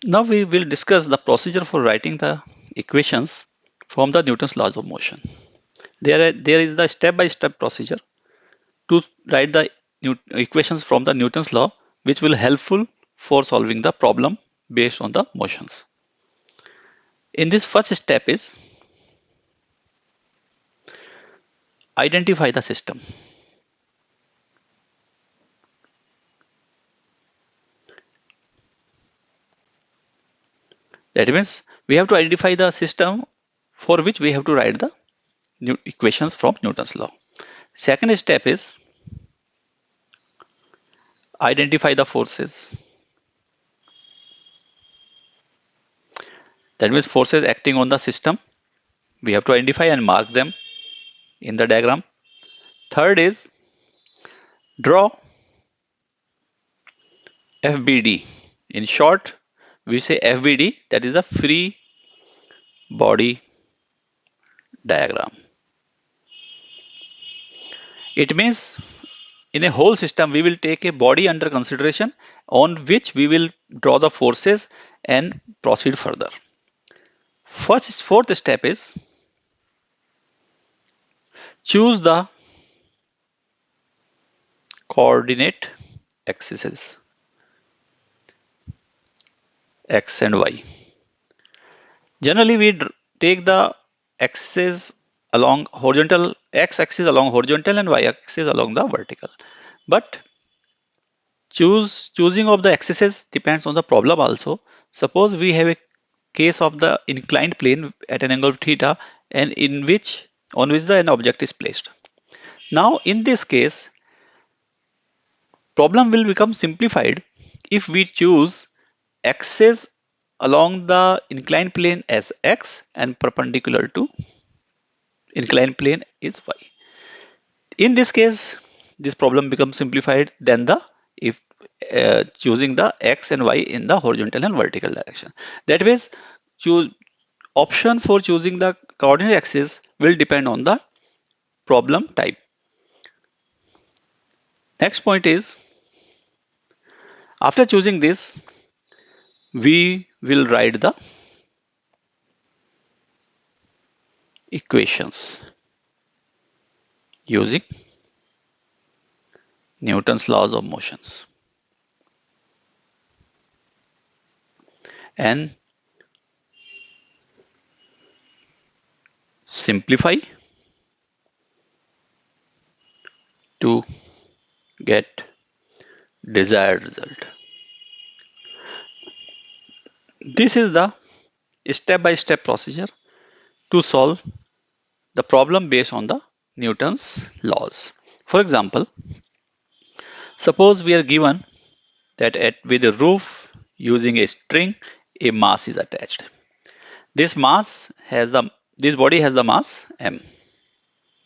Now we will discuss the procedure for writing the equations from the Newton's laws of motion. There is the step-by-step procedure to write the equations from the Newton's law, which will helpful for solving the problem based on the motions. In this first step is identify the system. That means we have to identify the system for which we have to write the new equations from Newton's law. Second step is identify the forces. That means forces acting on the system. We have to identify and mark them in the diagram. Third is draw FBD. In short, we say FBD, that is a free body diagram. It means in a whole system, we will take a body under consideration on which we will draw the forces and proceed further. Fourth step is choose the coordinate axes x and y. Generally, we take the axis along horizontal, x-axis along horizontal and y-axis along the vertical. But choosing of the axes depends on the problem also. Suppose we have a case of the inclined plane at an angle of theta and on which an object is placed. Now in this case, problem will become simplified if we choose axis along the inclined plane as x and perpendicular to inclined plane is y. In this case, this problem becomes simplified than the if choosing the x and y in the horizontal and vertical direction. That means choose option for choosing the coordinate axis will depend on the problem type. Next point is after choosing this, we will write the equations using Newton's laws of motions and simplify to get desired result. This is the step-by-step procedure to solve the problem based on the Newton's laws. For example, suppose we are given that with a roof using a string, a mass is attached. This body has the mass m,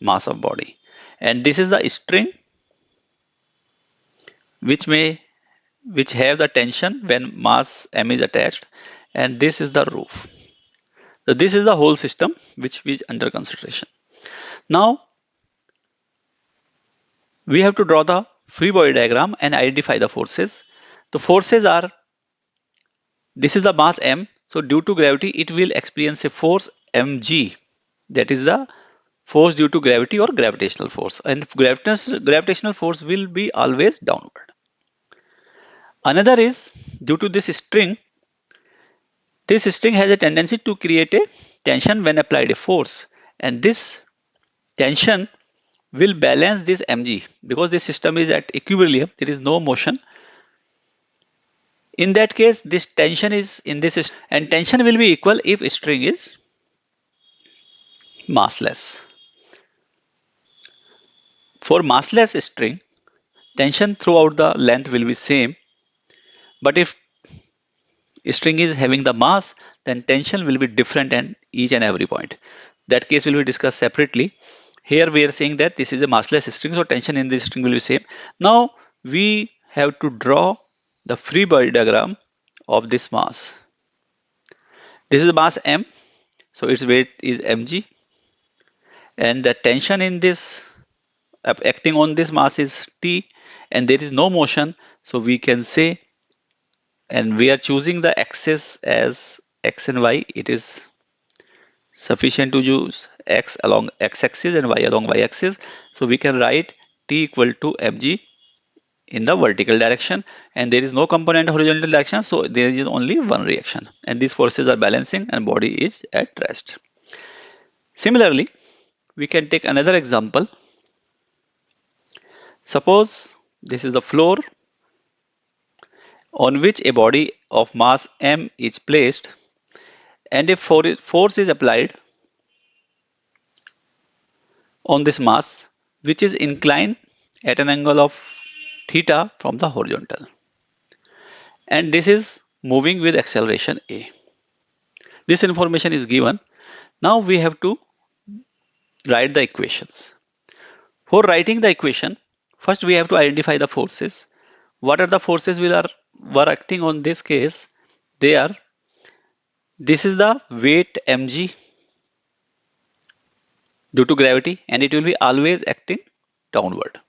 mass of body, and this is the string which have the tension when mass m is attached, and this is the roof. So this is the whole system which is under consideration. Now we have to draw the free body diagram and identify the forces. The forces are, this is the mass m, so due to gravity it will experience a force mg, that is the force due to gravity or gravitational force, and gravitational force will be always downward. Another is due to this string has a tendency to create a tension when applied a force, and this tension will balance this mg because this system is at equilibrium, there is no motion. In that case, this tension is in this, and tension will be equal if string is massless. For massless string, tension throughout the length will be same, but if string is having the mass, then tension will be different at each and every point. That case will be discussed separately. Here we are saying that this is a massless string, so tension in this string will be same. Now we have to draw the free body diagram of this mass. This is the mass m, so its weight is mg, and the tension in this acting on this mass is T, and there is no motion, so we can say and we are choosing the axis as x and y, it is sufficient to use x along x-axis and y along y-axis. So we can write T equal to mg in the vertical direction, and there is no component horizontal direction, so there is only one reaction, and these forces are balancing and body is at rest. Similarly, we can take another example. Suppose this is the floor on which a body of mass m is placed, and a force is applied on this mass which is inclined at an angle of theta from the horizontal, and this is moving with acceleration a. This information is given. Now we have to write the equations. For writing the equation, first we have to identify the forces. What are the forces were acting on this case? This is the weight mg due to gravity, and it will be always acting downward.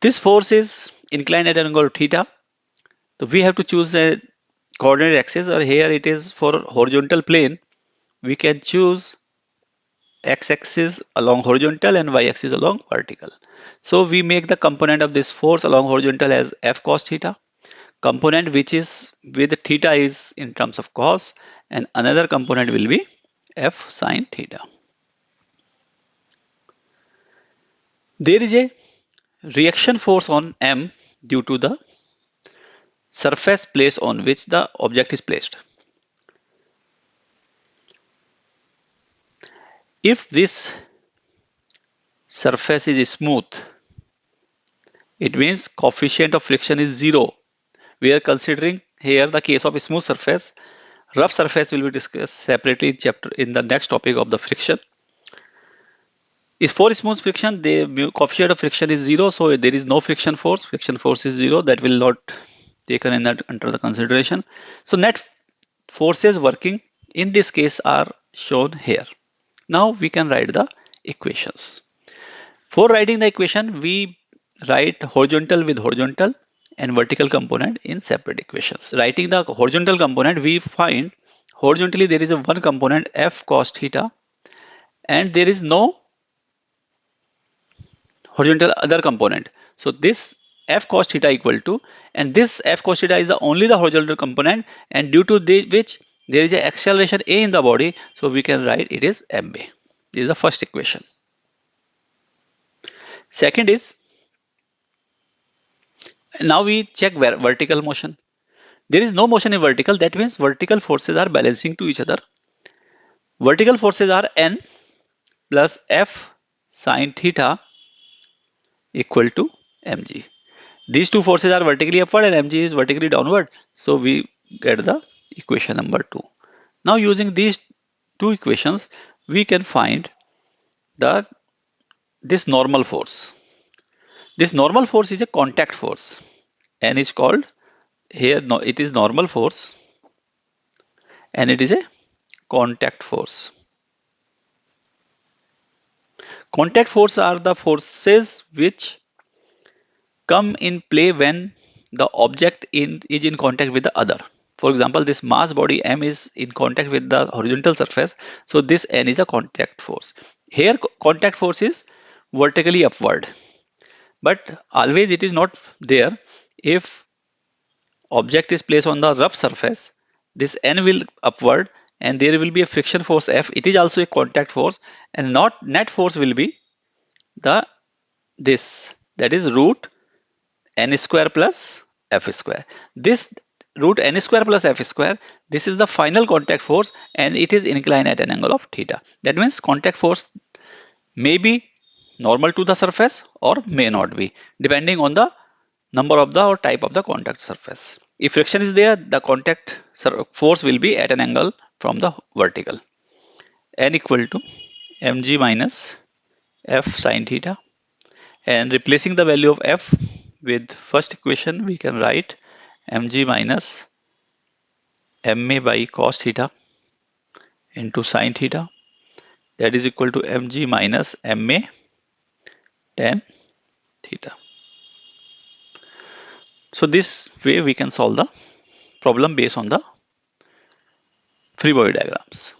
This force is inclined at an angle of theta. So we have to choose a coordinate axis, or here it is for horizontal plane. We can choose x-axis along horizontal and y-axis along vertical. So we make the component of this force along horizontal as F cos theta. Component which is with theta is in terms of cos, and another component will be F sin theta. There is a reaction force on M due to the surface place on which the object is placed. If this surface is smooth, it means coefficient of friction is 0. We are considering here the case of a smooth surface. Rough surface will be discussed separately in the next topic of the friction. Is for smooth friction, the coefficient of friction is 0, so there is no friction force. Friction force is 0. That will not taken in that under the consideration. So net forces working in this case are shown here. Now we can write the equations. For writing the equation, we write horizontal with horizontal and vertical component in separate equations. Writing the horizontal component, we find horizontally there is a one component F cos theta, and there is no horizontal other component. So this F cos theta equal to, and this F cos theta is only the horizontal component, and due to which there is an acceleration A in the body, so we can write it is mb. This is the first equation. Second is, now we check vertical motion. There is no motion in vertical, that means vertical forces are balancing to each other. Vertical forces are N plus F sin theta equal to mg. These two forces are vertically upward and mg is vertically downward. So we get the equation number 2. Now using these two equations, we can find this normal force. This normal force is a contact force and is called here, no, it is normal force and it is a contact force. Contact force are the forces which come in play when the object is in contact with the other. For example, this mass body M is in contact with the horizontal surface, so this N is a contact force. Here contact force is vertically upward, but always it is not there. If object is placed on the rough surface, this N will upward and there will be a friction force F. It is also a contact force, and not net force will be this, that is root n square plus f square. This root n square plus f square, this is the final contact force and it is inclined at an angle of theta. That means contact force may be normal to the surface or may not be, depending on the number of the or type of the contact surface. If friction is there, the contact force will be at an angle from the vertical. N equal to mg minus f sin theta, and replacing the value of f with first equation, we can write mg minus ma by cos theta into sin theta, that is equal to mg minus ma tan theta. So this way we can solve the problem based on the free body diagrams.